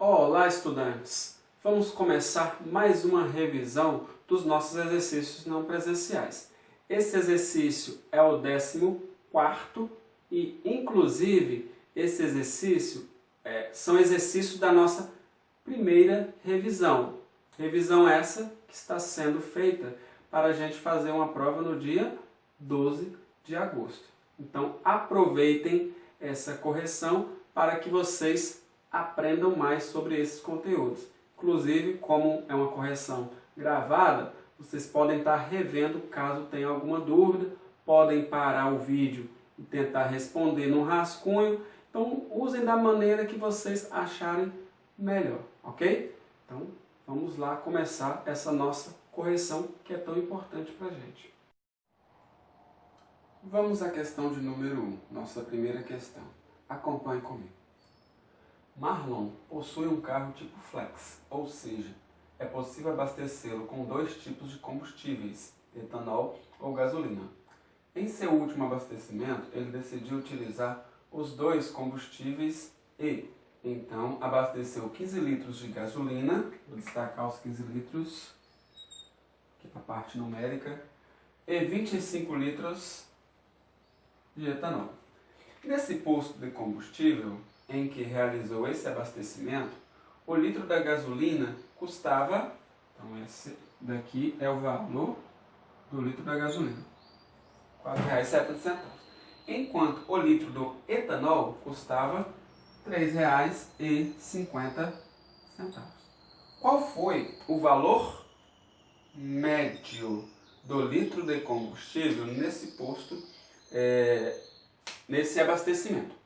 Olá, estudantes! Vamos começar mais uma revisão dos nossos exercícios não presenciais. Esse exercício é o 14º e, inclusive, esse exercício são exercícios da nossa primeira revisão. Revisão essa que está sendo feita para a gente fazer uma prova no dia 12 de agosto. Então, aproveitem essa correção para que vocês aprendam mais sobre esses conteúdos. Inclusive, como é uma correção gravada, vocês podem estar revendo caso tenha alguma dúvida, podem parar o vídeo e tentar responder no rascunho. Então, usem da maneira que vocês acharem melhor, ok? Então, vamos lá começar essa nossa correção que é tão importante para a gente. Vamos à questão de número 1, nossa primeira questão. Acompanhe comigo. Marlon possui um carro tipo flex, ou seja, é possível abastecê-lo com dois tipos de combustíveis, etanol ou gasolina. Em seu último abastecimento, ele decidiu utilizar os dois combustíveis e, então, abasteceu 15 litros de gasolina, vou destacar os 15 litros, aqui para a parte numérica, e 25 litros de etanol. Nesse posto de combustível em que realizou esse abastecimento, o litro da gasolina custava, então esse daqui é o valor do litro da gasolina, R$ 4,70, enquanto o litro do etanol custava R$ 3,50. Qual foi o valor médio do litro de combustível nesse posto, nesse abastecimento?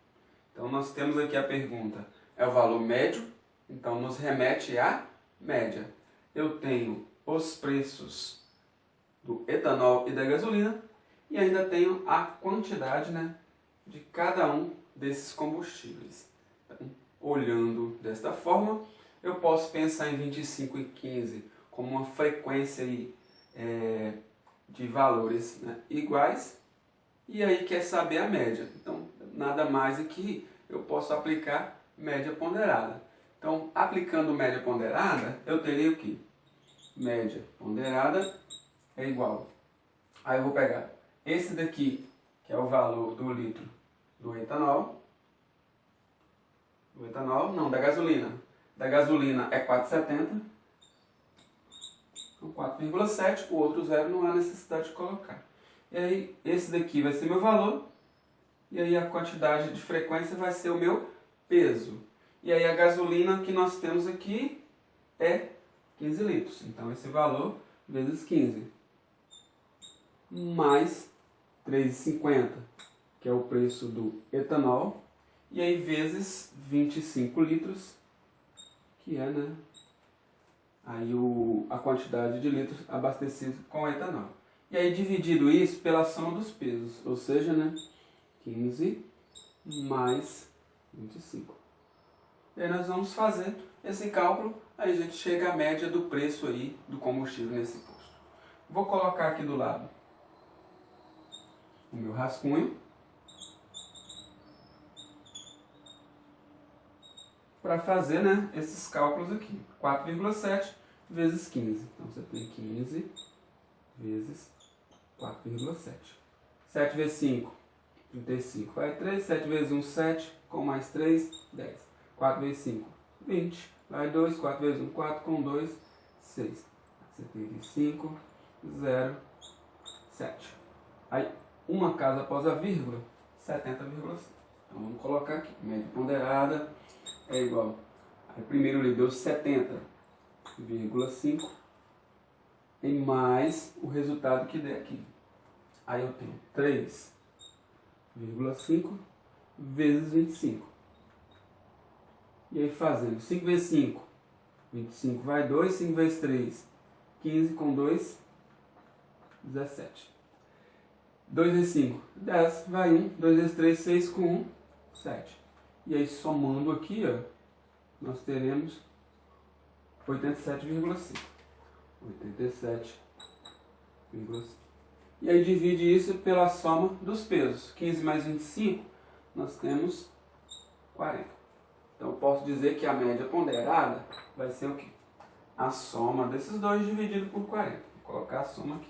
Então, nós temos aqui a pergunta, é o valor médio, então nos remete à média. Eu tenho os preços do etanol e da gasolina e ainda tenho a quantidade, de cada um desses combustíveis. Então, olhando desta forma, eu posso pensar em 25 e 15 como uma frequência aí, de valores iguais. E aí quer saber a média. Então, nada mais é que eu posso aplicar média ponderada. Então, aplicando média ponderada, eu teria o quê? Média ponderada é igual. Aí eu vou pegar esse daqui, que é o valor do litro do etanol. Da gasolina. Da gasolina é 4,70. Então, 4,7. O outro zero não há necessidade de colocar. E aí, esse daqui vai ser meu valor, e aí a quantidade de frequência vai ser o meu peso. E aí a gasolina que nós temos aqui é 15 litros. Então, esse valor vezes 15. Mais 3,50, que é o preço do etanol. E aí, vezes 25 litros, que é, aí a quantidade de litros abastecidos com etanol. E aí, dividido isso pela soma dos pesos, ou seja, 15 mais 25. E aí nós vamos fazer esse cálculo, aí a gente chega à média do preço aí do combustível nesse posto. Vou colocar aqui do lado o meu rascunho para fazer, esses cálculos aqui. 4,7 vezes 15. Então, você tem 15 vezes 4,7. 7 vezes 5, 35. Vai 3. 7 vezes 1, 7. Com mais 3, 10. 4 vezes 5, 20. Vai 2. 4 vezes 1, 4. Com 2, 6. 75, 0, 7. Aí, uma casa após a vírgula, 70,5. Então, vamos colocar aqui. Média ponderada é igual. Aí, primeiro ele deu 70,5. E mais o resultado que der aqui. Aí eu tenho 3,5 vezes 25. E aí fazendo 5 vezes 5, 25 vai 2, 5 vezes 3, 15 com 2, 17. 2 vezes 5, 10, vai 1, 2 vezes 3, 6 com 1, 7. E aí somando aqui, nós teremos 87,5. 87,5. E aí divide isso pela soma dos pesos. 15 mais 25, nós temos 40. Então eu posso dizer que a média ponderada vai ser o quê? A soma desses dois dividido por 40. Vou colocar a soma aqui.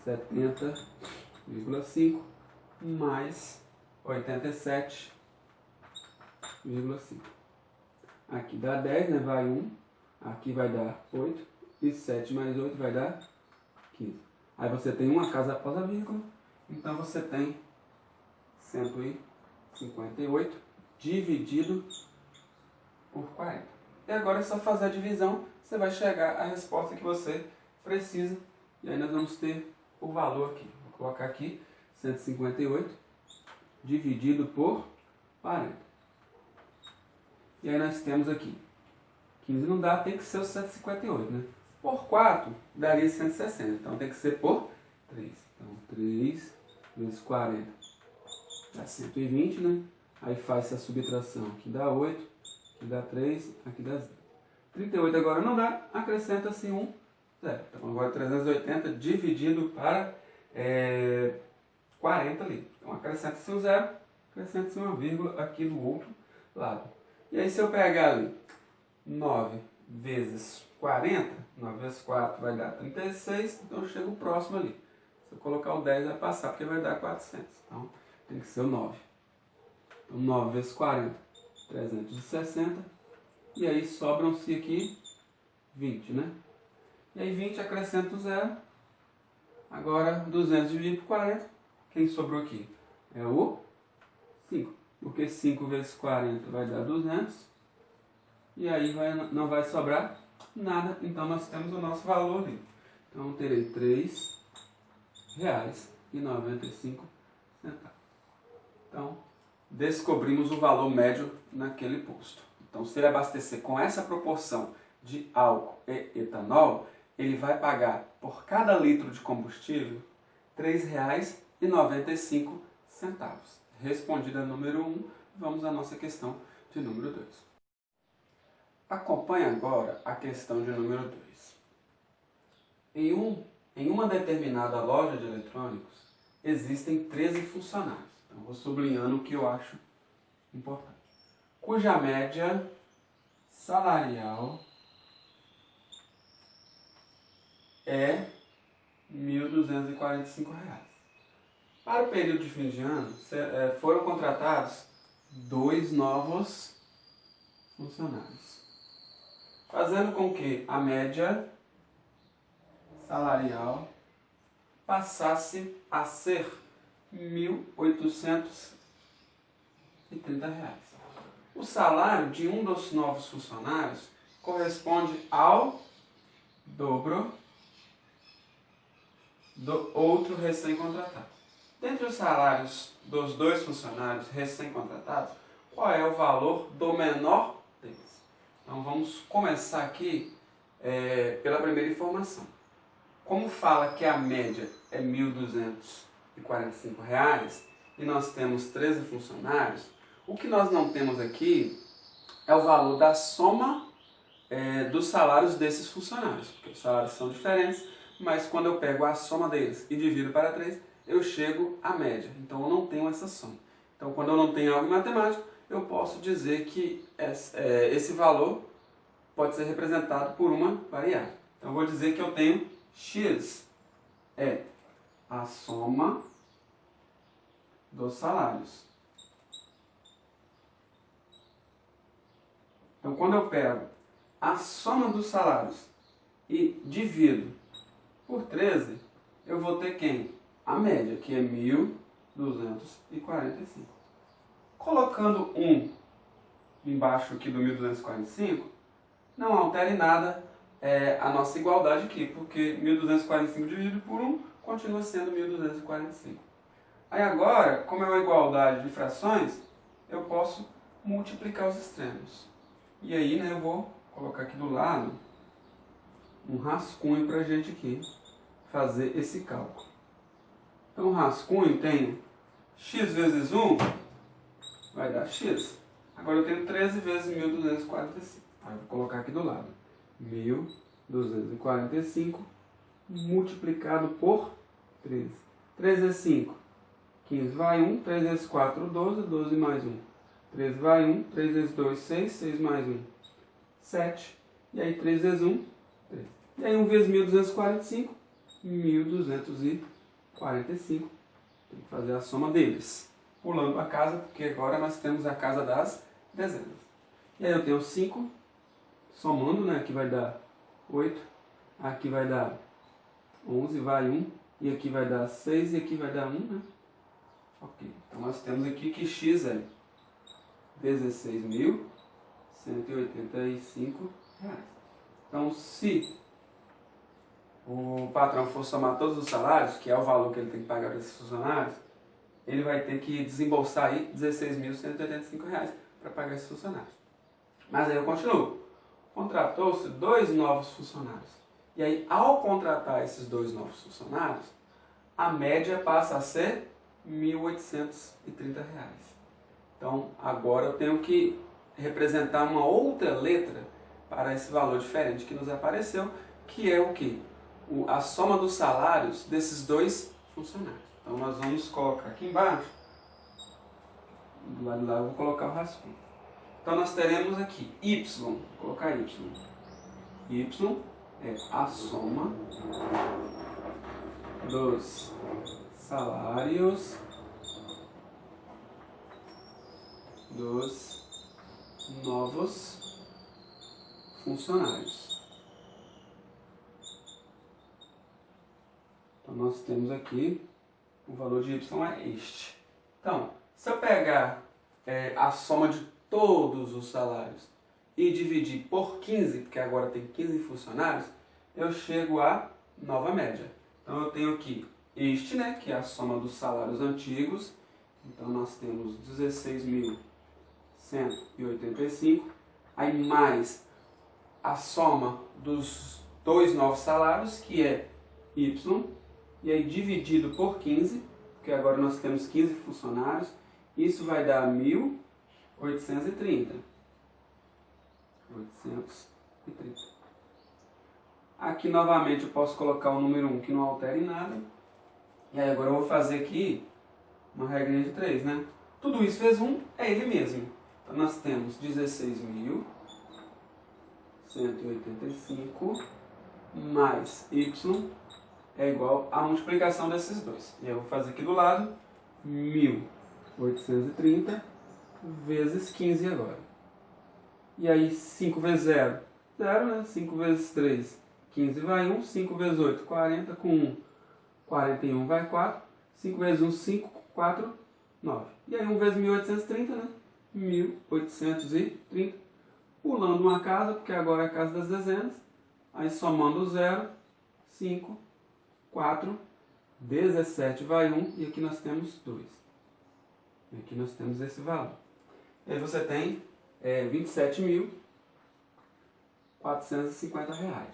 70,5 mais 87,5. Aqui dá 10, né? Vai 1. Aqui vai dar 8. E 7 mais 8 vai dar 15. Aí você tem uma casa após a vírgula. Então você tem 158 dividido por 40. E agora é só fazer a divisão. Você vai chegar à resposta que você precisa. E aí nós vamos ter o valor aqui. Vou colocar aqui 158 dividido por 40. E aí nós temos aqui 15 não dá, tem que ser o 158, né? Por 4 daria 160. Então tem que ser por 3. Então 3 vezes 40 dá 120, né? Aí faz a subtração. Aqui dá 8, aqui dá 3, aqui dá 0. 38 agora não dá, acrescenta-se 1, 0. Então agora 380 dividido para 40 ali. Então acrescenta-se um 0, acrescenta-se uma vírgula aqui do outro lado. E aí se eu pegar ali 9 vezes 40, 9 vezes 4 vai dar 36, então eu chego próximo ali. Se eu colocar o 10 vai passar, porque vai dar 400. Então tem que ser o 9. Então 9 vezes 40, 360. E aí sobram-se aqui 20, né? E aí 20 acrescenta o 0. Agora 200 dividido por 40. Quem sobrou aqui? É o 5. Porque 5 vezes 40 vai dar 200. E aí não vai sobrar nada. Então nós temos o nosso valor ali. Então eu terei R$ 3,95. Então descobrimos o valor médio naquele posto. Então, se ele abastecer com essa proporção de álcool e etanol, ele vai pagar por cada litro de combustível R$ 3,95. Respondida a número 1, vamos à nossa questão de número 2. Acompanhe agora a questão de número 2. Em uma determinada loja de eletrônicos, existem 13 funcionários. Então, vou sublinhando o que eu acho importante. Cuja média salarial é R$ 1.245. Para o período de fim de ano, foram contratados 2 novos funcionários, fazendo com que a média salarial passasse a ser R$ 1.830. O salário de um dos novos funcionários corresponde ao dobro do outro recém-contratado. Dentre os salários dos dois funcionários recém-contratados, qual é o valor do menor deles? Então vamos começar aqui pela primeira informação. Como fala que a média é R$ 1.245 e nós temos 13 funcionários, o que nós não temos aqui é o valor da soma dos salários desses funcionários, porque os salários são diferentes, mas quando eu pego a soma deles e divido para 3, eu chego à média. Então eu não tenho essa soma. Então quando eu não tenho algo em matemática, eu posso dizer que esse valor pode ser representado por uma variável. Então eu vou dizer que eu tenho x é a soma dos salários. Então, quando eu pego a soma dos salários e divido por 13, eu vou ter quem? A média, que é 1.245. Colocando 1 embaixo aqui do 1.245, não altera em nada a nossa igualdade aqui, porque 1.245 dividido por 1 continua sendo 1.245. Aí agora, como é uma igualdade de frações, eu posso multiplicar os extremos. E aí, eu vou colocar aqui do lado um rascunho para a gente aqui fazer esse cálculo. Então, o rascunho tem x vezes 1 vai dar x. Agora eu tenho 13 vezes 1.245. Aí eu vou colocar aqui do lado. 1.245 multiplicado por 13. 13 vezes 5, 15 vai 1. 3 vezes 4, 12. 12 mais 1, 3 vai 1, 3 vezes 2, 6, 6 mais 1, 7. E aí 3 vezes 1, 3. E aí 1 vezes 1.245, 1.245. Tem que fazer a soma deles. Pulando a casa, porque agora nós temos a casa das dezenas. E aí eu tenho 5, somando, né? Aqui vai dar 8, aqui vai dar 11, vai 1, e aqui vai dar 6, e aqui vai dar 1, né? Ok, então nós temos aqui que x é R$16.185. Então, se o patrão for somar todos os salários, que é o valor que ele tem que pagar para esses funcionários, ele vai ter que desembolsar aí R$16.185 para pagar esses funcionários. Mas aí eu continuo. Contratou-se 2 novos funcionários. E aí, ao contratar esses 2 novos funcionários, a média passa a ser R$1.830. Então, agora eu tenho que representar uma outra letra para esse valor diferente que nos apareceu, que é o quê? A soma dos salários desses 2 funcionários. Então, nós vamos colocar aqui embaixo, do lado de lá eu vou colocar o rascunho. Então, nós teremos aqui y, vou colocar y. Y é a soma dos salários dos novos funcionários. Então, nós temos aqui, o valor de y é este. Então, se eu pegar a soma de todos os salários e dividir por 15, porque agora tem 15 funcionários, eu chego à nova média. Então, eu tenho aqui este, né, que é a soma dos salários antigos. Então, nós temos 16.185, aí mais a soma dos 2 novos salários, que é y, e aí dividido por 15, porque agora nós temos 15 funcionários, isso vai dar 1.830. 830. Aqui novamente eu posso colocar o número 1 que não altera em nada. E aí agora eu vou fazer aqui uma regrinha de 3, né? Tudo isso vezes 1 é ele mesmo. Então nós temos 16.185 mais y é igual à multiplicação desses dois. E eu vou fazer aqui do lado 1.830 vezes 15 agora. E aí 5 vezes 0, 0, né? 5 vezes 3, 15 vai 1. 5 vezes 8, 40. Com 1, 41 vai 4. 5 vezes 1, 5. 4, 9. E aí 1 vezes 1.830, né? 1.830. Pulando uma casa, porque agora é a casa das dezenas. Aí somando 0, 5, 4, 17 vai 1. E aqui nós temos 2. E aqui nós temos esse valor. E aí você tem R$27.450.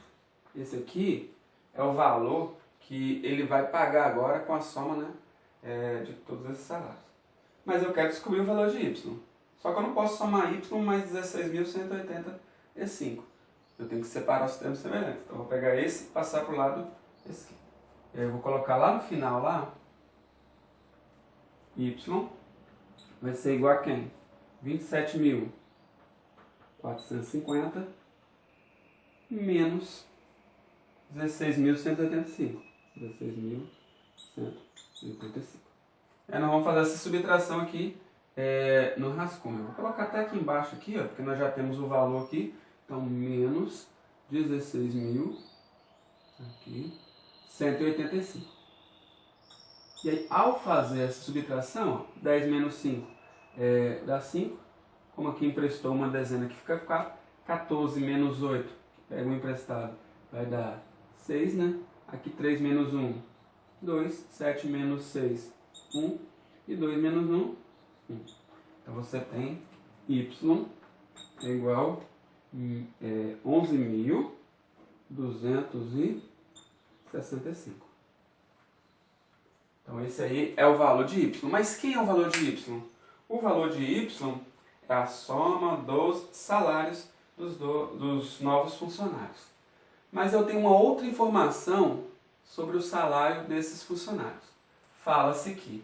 Esse aqui é o valor que ele vai pagar agora com a soma, né, de todos esses salários. Mas eu quero descobrir o valor de y. Só que eu não posso somar y mais 16.185. Eu tenho que separar os termos semelhantes. Então eu vou pegar esse e passar para o lado esse. E aí eu vou colocar lá no final, lá, y vai ser igual a quem? 27.450 menos 16.185. 16.185. Nós vamos fazer essa subtração aqui no rascunho. Eu vou colocar até aqui embaixo, aqui, ó, porque nós já temos o valor aqui. Então, menos 16.185. E aí, ao fazer essa subtração, ó, 10 menos 5 dá 5. Como aqui emprestou uma dezena que fica 4. 14 menos 8, que pega um emprestado, vai dar 6, né? Aqui 3 menos 1, 2. 7 menos 6, 1. E 2 menos 1, 1. Então você tem y é igual a 11.265. Então esse aí é o valor de y. Mas quem é o valor de y? O valor de y é a soma dos salários dos novos funcionários. Mas eu tenho uma outra informação sobre o salário desses funcionários. Fala-se que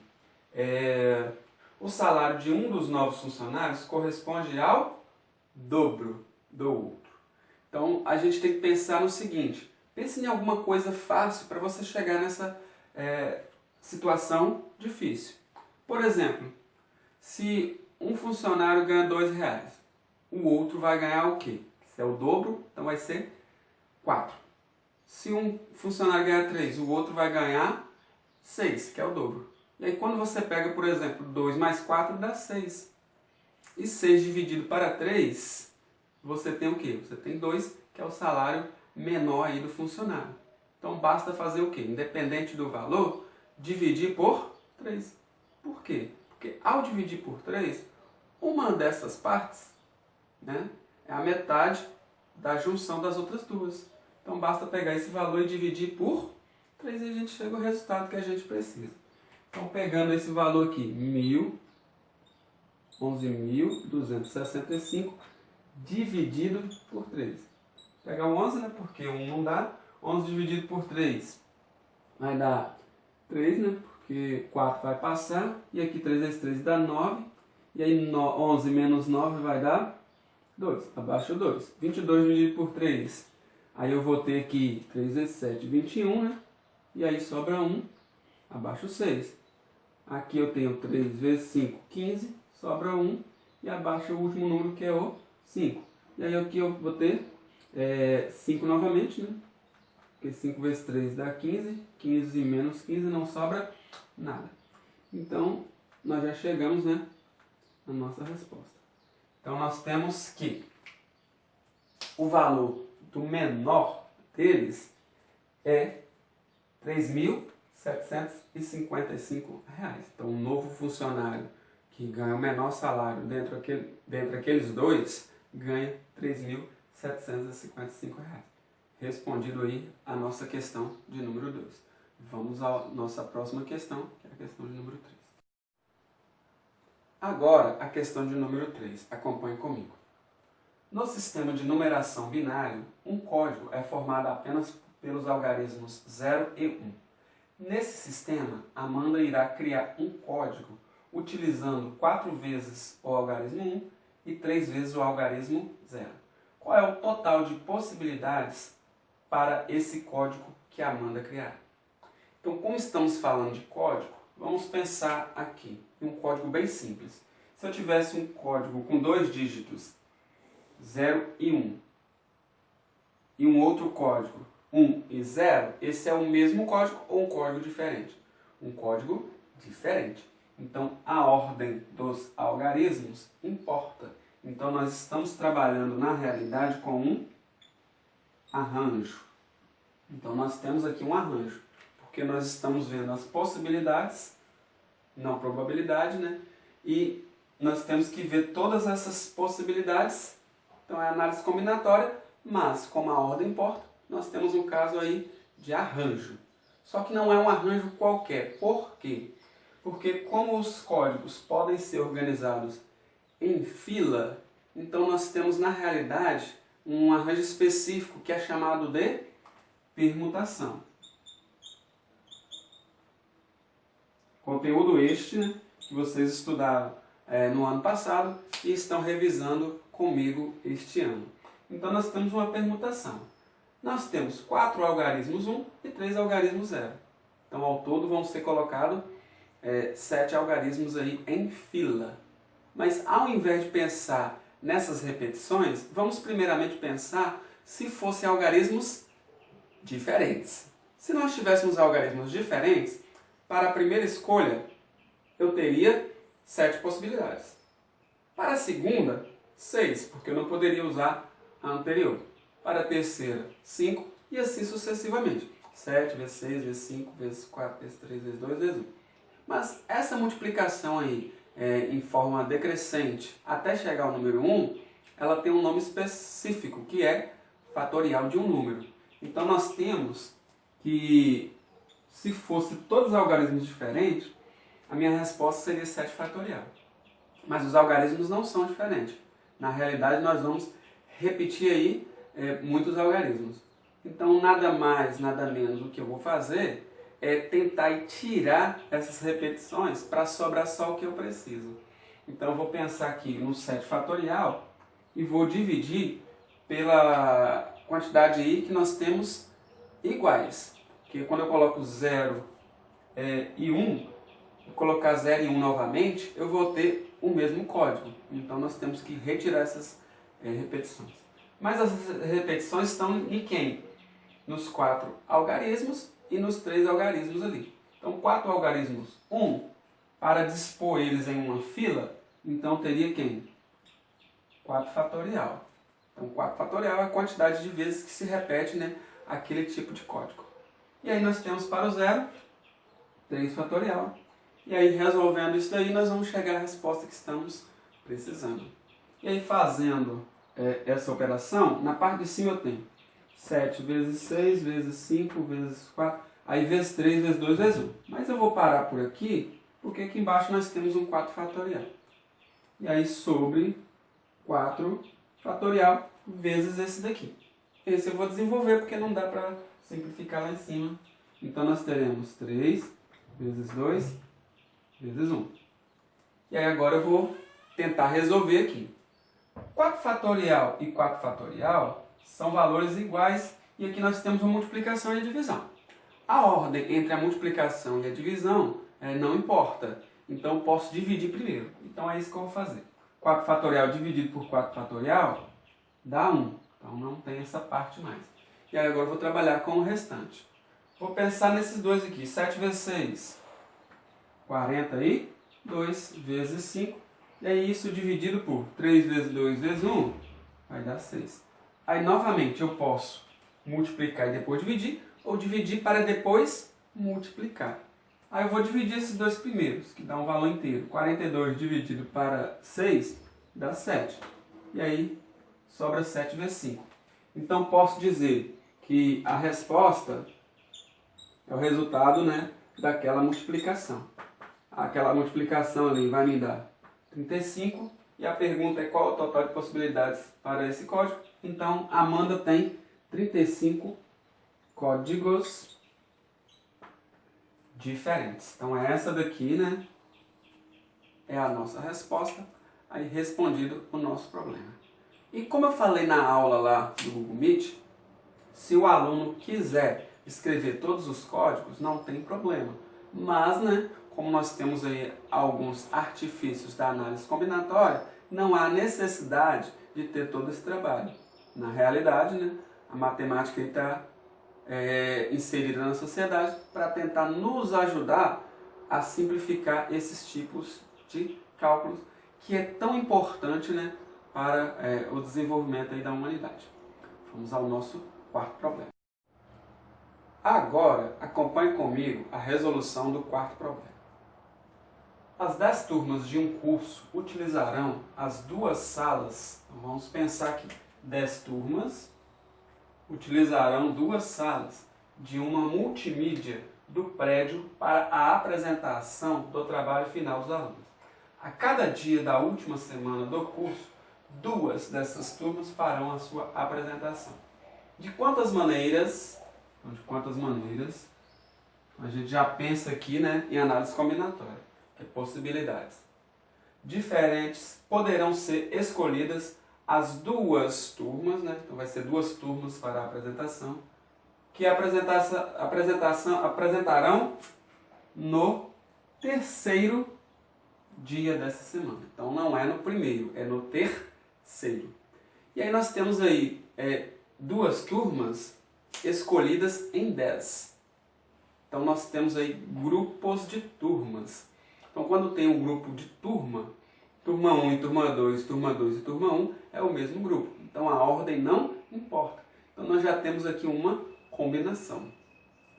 O salário de um dos novos funcionários corresponde ao dobro do outro. Então, a gente tem que pensar no seguinte, pense em alguma coisa fácil para você chegar nessa situação difícil. Por exemplo, se um funcionário ganha R$2, o outro vai ganhar o quê? Se é o dobro, então vai ser 4. Se um funcionário ganhar 3, o outro vai ganhar 6, que é o dobro. E aí quando você pega, por exemplo, 2 mais 4 dá 6. E 6 dividido para 3, você tem o quê? Você tem 2, que é o salário menor aí do funcionário. Então basta fazer o quê? Independente do valor, dividir por 3. Por quê? Porque ao dividir por 3, uma dessas partes, né, é a metade da junção das outras duas. Então basta pegar esse valor e dividir por 3 e a gente chega ao resultado que a gente precisa. Então pegando esse valor aqui, 11.265 dividido por 3. Vou pegar o 11, né, porque 1 não dá. 11 dividido por 3 vai dar 3, né, porque 4 vai passar. E aqui 3 vezes 3 dá 9. E aí 11 menos 9 vai dar 2, abaixo 2. 22 dividido por 3. Aí eu vou ter aqui 3 vezes 7, 21, né? E aí sobra 1, abaixo 6. Aqui eu tenho 3 vezes 5, 15, sobra 1. E abaixo o último número que é o 5. E aí aqui eu vou ter 5 novamente, né? Porque 5 vezes 3 dá 15. 15 menos 15 não sobra nada. Então, nós já chegamos, né, na nossa resposta. Então, nós temos que o valor do menor deles é R$ 3.755. Então, um novo funcionário que ganha o menor salário dentre aqueles dois ganha R$ 3.755. Respondido aí a nossa questão de número 2. Vamos à nossa próxima questão, que é a questão de número 3. Agora, a questão de número 3. Acompanhe comigo. No sistema de numeração binário, um código é formado apenas pelos algarismos 0 e 1. Nesse sistema, Amanda irá criar um código utilizando 4 vezes o algarismo 1 e 3 vezes o algarismo 0. Qual é o total de possibilidades para esse código que a Amanda criar? Então, como estamos falando de código, vamos pensar aqui em um código bem simples. Se eu tivesse um código com 2 dígitos, 0 e 1, e um outro código, 1 e 0, esse é o mesmo código ou um código diferente? Um código diferente. Então, a ordem dos algarismos importa. Então, nós estamos trabalhando, na realidade, com um arranjo. Então, nós temos aqui um arranjo, porque nós estamos vendo as possibilidades, não probabilidade, né? E nós temos que ver todas essas possibilidades. Então, é análise combinatória, mas, como a ordem importa, nós temos um caso aí de arranjo. Só que não é um arranjo qualquer. Por quê? Porque como os códigos podem ser organizados em fila, então nós temos na realidade um arranjo específico que é chamado de permutação. Conteúdo este, né, que vocês estudaram no ano passado e estão revisando comigo este ano. Então nós temos uma permutação. Nós temos 4 algarismos 1 e 3 algarismos 0. Então ao todo vão ser colocados 7 algarismos aí em fila. Mas ao invés de pensar nessas repetições, vamos primeiramente pensar se fossem algarismos diferentes. Se nós tivéssemos algarismos diferentes, para a primeira escolha eu teria 7 possibilidades. Para a segunda, 6, porque eu não poderia usar a anterior. Para a terceira, 5 e assim sucessivamente. 7 vezes 6 vezes 5 vezes 4 vezes 3 vezes 2 vezes 1. Mas essa multiplicação aí em forma decrescente até chegar ao número 1, ela tem um nome específico, que é fatorial de um número. Então nós temos que, se fosse todos os algarismos diferentes, a minha resposta seria 7 fatorial. Mas os algarismos não são diferentes. Na realidade nós vamos repetir aí muitos algarismos. Então nada mais, nada menos o que eu vou fazer tentar tirar essas repetições para sobrar só o que eu preciso. Então eu vou pensar aqui no 7 fatorial e vou dividir pela quantidade I que nós temos iguais. Porque quando eu coloco 0 e 1, colocar 0 e 1 novamente, eu vou ter o mesmo código. Então nós temos que retirar essas repetições. Mas as repetições estão em quem? Nos 4 algarismos e nos 3 algarismos ali. Então 4 algarismos, 1, para dispor eles em uma fila, então teria quem? 4 fatorial. Então 4 fatorial é a quantidade de vezes que se repete, né, aquele tipo de código. E aí nós temos para o 0, 3 fatorial. E aí resolvendo isso daí, nós vamos chegar à resposta que estamos precisando. E aí fazendo essa operação, na parte de cima eu tenho 7 vezes 6, vezes 5, vezes 4, aí vezes 3, vezes 2, vezes 1. Mas eu vou parar por aqui, porque aqui embaixo nós temos um 4 fatorial. E aí sobre 4 fatorial vezes esse daqui. Esse eu vou desenvolver porque não dá para simplificar lá em cima. Então nós teremos 3 vezes 2 vezes 1. E aí agora eu vou tentar resolver aqui. 4 fatorial e 4 fatorial são valores iguais e aqui nós temos uma multiplicação e a divisão. A ordem entre a multiplicação e a divisão não importa. Então eu posso dividir primeiro. Então é isso que eu vou fazer. 4 fatorial dividido por 4 fatorial dá 1. Então não tem essa parte mais. E aí agora eu vou trabalhar com o restante. Vou pensar nesses dois aqui. 7 vezes 6, 42 vezes 5. E aí isso dividido por 3 vezes 2 vezes 1 vai dar 6. Aí novamente eu posso multiplicar e depois dividir, ou dividir para depois multiplicar. Aí eu vou dividir esses dois primeiros, que dá um valor inteiro. 42 dividido para 6 dá 7. E aí sobra 7 vezes 5. Então posso dizer que a resposta é o resultado, né, daquela multiplicação. Aquela multiplicação ali vai me dar 35. E a pergunta é qual o total de possibilidades para esse código. Então a Amanda tem 35 códigos diferentes. Então essa daqui, né, é a nossa resposta. Aí respondido o nosso problema. E como eu falei na aula lá do Google Meet, se o aluno quiser escrever todos os códigos, não tem problema. Mas, né, como nós temos aí alguns artifícios da análise combinatória, não há necessidade de ter todo esse trabalho. Na realidade, né, a matemática está inserida na sociedade para tentar nos ajudar a simplificar esses tipos de cálculos que é tão importante, né, para o desenvolvimento aí da humanidade. Vamos ao nosso quarto problema. Agora, acompanhe comigo a resolução do quarto problema. As 10 turmas de um curso utilizarão as duas salas. Então, vamos pensar aqui. 10 turmas utilizarão duas salas de uma multimídia do prédio para a apresentação do trabalho final dos alunos. A cada dia da última semana do curso, duas dessas turmas farão a sua apresentação. De quantas maneiras? Então, de quantas maneiras? A gente já pensa aqui, né, em análise combinatória, que é possibilidades. Diferentes poderão ser escolhidas as duas turmas, né? Então vai ser duas turmas para a apresentação, que apresentarão no terceiro dia dessa semana. Então não é no primeiro, é no terceiro. E aí nós temos aí duas turmas escolhidas em 10. Então nós temos aí grupos de turmas. Então quando tem um grupo de turma 1 e turma 2 e turma 1 é o mesmo grupo. Então a ordem não importa. Então nós já temos aqui uma combinação.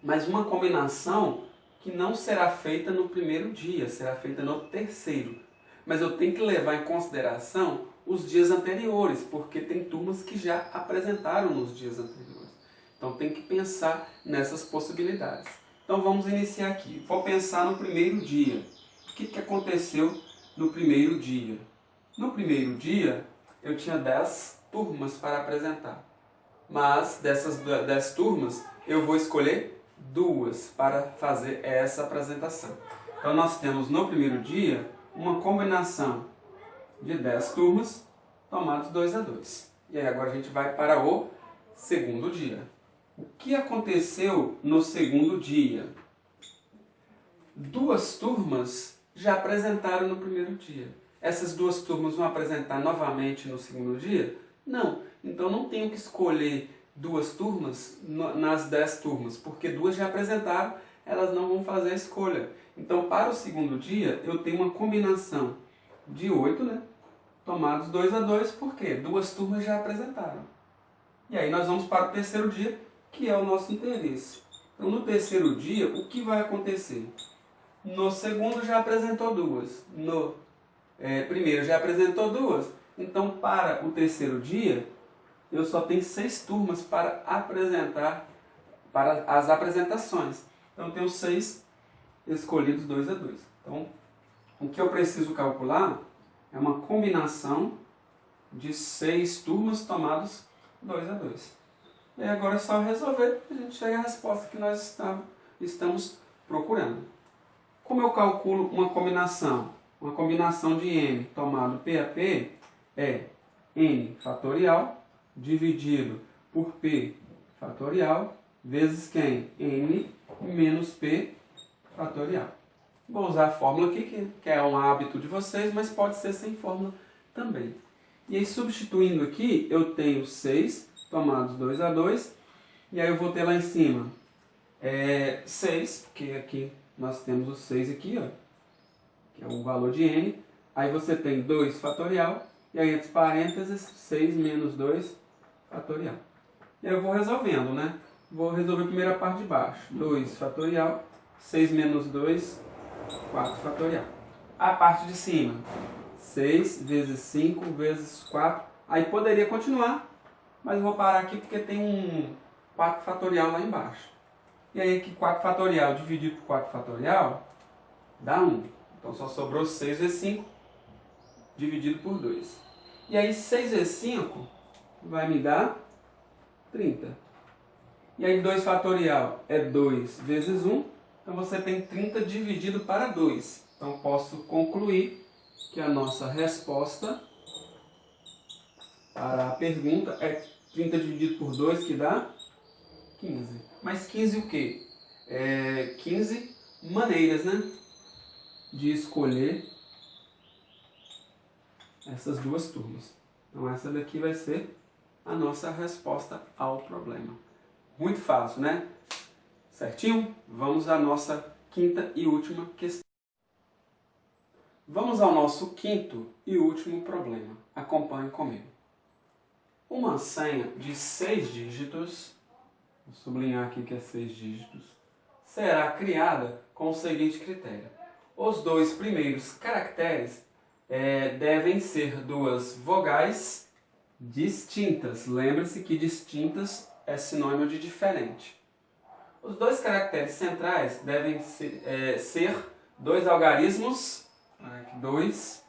Mas uma combinação que não será feita no primeiro dia, será feita no terceiro. Mas eu tenho que levar em consideração os dias anteriores, porque tem turmas que já apresentaram nos dias anteriores. Então tem que pensar nessas possibilidades. Então vamos iniciar aqui. Vou pensar no primeiro dia. O que aconteceu no primeiro dia? No primeiro dia eu tinha 10 turmas para apresentar. Mas dessas 10 turmas eu vou escolher duas para fazer essa apresentação. Então nós temos no primeiro dia uma combinação de 10 turmas tomados 2 a 2. E aí agora a gente vai para o segundo dia. O que aconteceu no segundo dia? Duas turmas já apresentaram no primeiro dia. Essas duas turmas vão apresentar novamente no segundo dia? Não. Então não tenho que escolher duas turmas nas 10 turmas, porque duas já apresentaram, elas não vão fazer a escolha. Então para o segundo dia eu tenho uma combinação de 8, né? Tomados 2 a 2, porque duas turmas já apresentaram. E aí nós vamos para o terceiro dia, que é o nosso interesse. Então no terceiro dia, o que vai acontecer? No segundo já apresentou duas. No primeiro já apresentou duas. Então para o terceiro dia, eu só tenho 6 turmas para apresentar, para as apresentações. Então eu tenho 6 escolhidos 2 a 2. Então o que eu preciso calcular é uma combinação de 6 turmas tomados 2 a 2. E agora é só resolver e a gente chega à resposta que nós estamos procurando. Como eu calculo uma combinação? Uma combinação de n tomado P a P é n fatorial dividido por P fatorial vezes quem? N menos P fatorial. Vou usar a fórmula aqui, que é um hábito de vocês, mas pode ser sem fórmula também. E aí, substituindo aqui, eu tenho 6 tomados 2 a 2, e aí eu vou ter lá em cima 6, porque aqui nós temos o 6 aqui, ó, que é o valor de n. Aí você tem 2 fatorial, e aí entre parênteses, 6 menos 2 fatorial. E aí eu vou resolvendo, né? Vou resolver a primeira parte de baixo. 2 fatorial, 6 menos 2, 4 fatorial. A parte de cima, 6 vezes 5 vezes 4. Aí poderia continuar, mas eu vou parar aqui porque tem um 4 fatorial lá embaixo. E aí aqui 4 fatorial dividido por 4 fatorial dá 1. Então só sobrou 6 vezes 5 dividido por 2. E aí 6 vezes 5 vai me dar 30. E aí 2 fatorial é 2 vezes 1. Então você tem 30 dividido para 2. Então posso concluir que a nossa resposta para a pergunta é 30 dividido por 2, que dá 15. Mas 15 o quê? 15 maneiras, né, de escolher essas duas turmas. Então essa daqui vai ser a nossa resposta ao problema. Muito fácil, né? Certinho? Vamos à nossa quinta e última questão. Vamos ao nosso quinto e último problema. Acompanhe comigo. Uma senha de 6 dígitos, vou sublinhar aqui que é 6 dígitos, será criada com o seguinte critério. Os dois primeiros caracteres devem ser duas vogais distintas. Lembre-se que distintas é sinônimo de diferente. Os dois caracteres centrais devem ser dois algarismos, dois,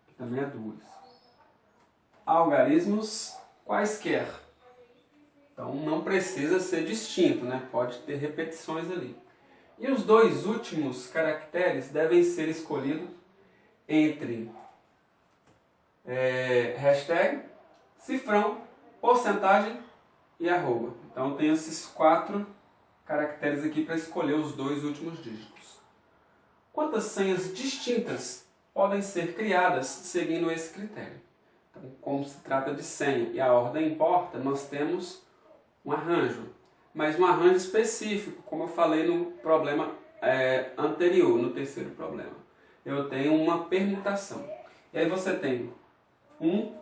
que também é duas, algarismos quaisquer. Então não precisa ser distinto, né? Pode ter repetições ali. E os dois últimos caracteres devem ser escolhidos entre hashtag, cifrão, porcentagem e arroba. Então tem esses 4 caracteres aqui para escolher os dois últimos dígitos. Quantas senhas distintas podem ser criadas seguindo esse critério? Então, como se trata de senha e a ordem importa, nós temos um arranjo. Mas um arranjo específico, como eu falei no problema anterior, no terceiro problema. Eu tenho uma permutação. E aí você tem 1,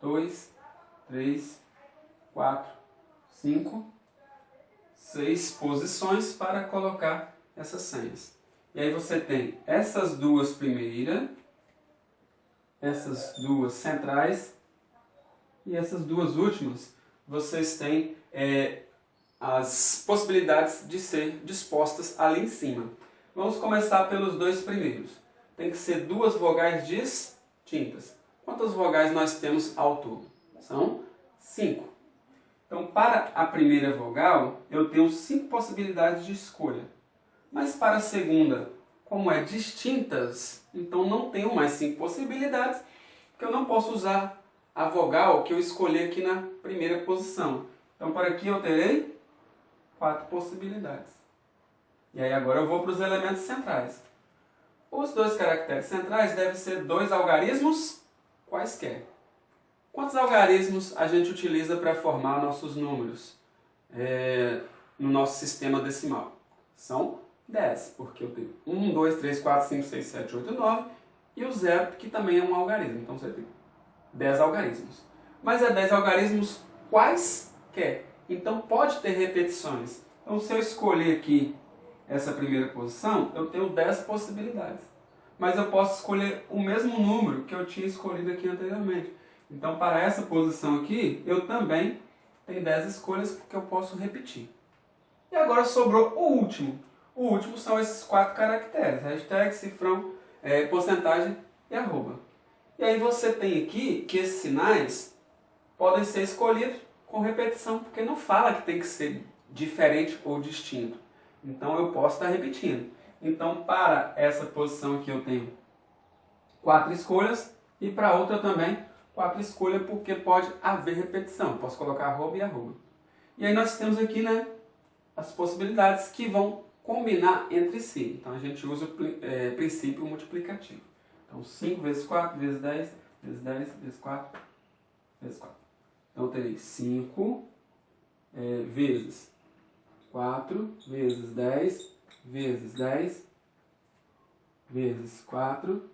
2, 3, 4, 5, 6 posições para colocar essas senhas. E aí você tem essas duas primeiras, essas duas centrais e essas duas últimas. Vocês têm as possibilidades de ser dispostas ali em cima. Vamos começar pelos dois primeiros. Tem que ser duas vogais distintas. Quantas vogais nós temos ao todo? São 5. Então, para a primeira vogal, eu tenho 5 possibilidades de escolha. Mas para a segunda, como é distintas, então não tenho mais 5 possibilidades, porque eu não posso usar a vogal que eu escolhi aqui na primeira posição. Então, para aqui eu terei 4 possibilidades. E aí agora eu vou para os elementos centrais. Os 2 caracteres centrais devem ser 2 algarismos quaisquer. Quantos algarismos a gente utiliza para formar nossos números no nosso sistema decimal? São 10, porque eu tenho 1, 2, 3, 4, 5, 6, 7, 8, 9 e o 0, que também é um algarismo. Então você tem 10 algarismos. Mas é 10 algarismos quaisquer. Então pode ter repetições. Então se eu escolher aqui essa primeira posição, eu tenho 10 possibilidades. Mas eu posso escolher o mesmo número que eu tinha escolhido aqui anteriormente. Então, para essa posição aqui, eu também tenho 10 escolhas, porque eu posso repetir. E agora sobrou o último. O último são esses 4 caracteres. Hashtag, cifrão, porcentagem e arroba. E aí você tem aqui que esses sinais podem ser escolhidos com repetição, porque não fala que tem que ser diferente ou distinto. Então, eu posso estar repetindo. Então, para essa posição aqui eu tenho 4 escolhas e para outra também 4 escolhas, porque pode haver repetição. Posso colocar arroba e arroba. E aí nós temos aqui, né, as possibilidades que vão combinar entre si. Então a gente usa o princípio multiplicativo. Então 5 vezes 4 vezes 10 vezes 10 vezes 4 vezes 4. Então eu terei 5 vezes 4 vezes 10 vezes 10 vezes 4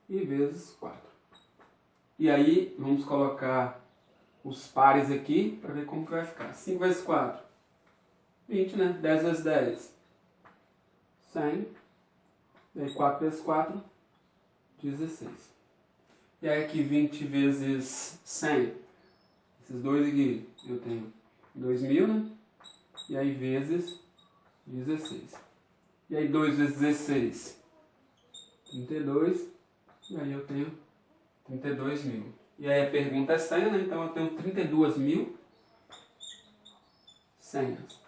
e vezes 4. E aí, vamos colocar os pares aqui para ver como que vai ficar. 5 vezes 4, 20, né? 10 vezes 10, 100. E aí 4 vezes 4, 16. E aí aqui 20 vezes 100, esses dois aqui, eu tenho 2.000, né? E aí vezes 16. E aí 2 vezes 16, 32. E aí eu tenho 32.000. E aí a pergunta é senha, né? Então eu tenho 32.000 senhas.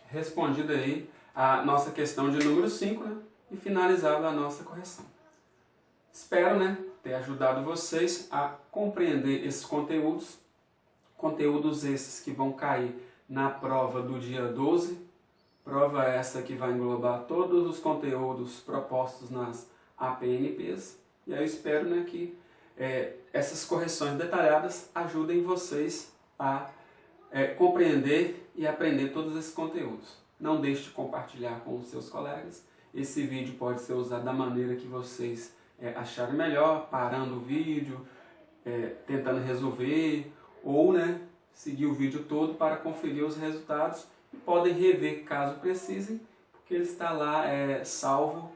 Respondida aí a nossa questão de número 5, né? E finalizada a nossa correção. Espero, né, ter ajudado vocês a compreender esses conteúdos. Conteúdos esses que vão cair na prova do dia 12. Prova essa que vai englobar todos os conteúdos propostos nas APNPs. E aí eu espero, né, que essas correções detalhadas ajudem vocês a compreender e aprender todos esses conteúdos. Não deixe de compartilhar com os seus colegas. Esse vídeo pode ser usado da maneira que vocês acharem melhor, parando o vídeo, tentando resolver, ou, né, seguir o vídeo todo para conferir os resultados. E podem rever caso precisem, porque ele está lá salvo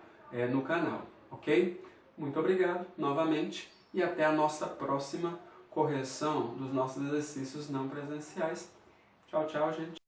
no canal. Ok? Muito obrigado novamente e até a nossa próxima correção dos nossos exercícios não presenciais. Tchau, tchau, gente.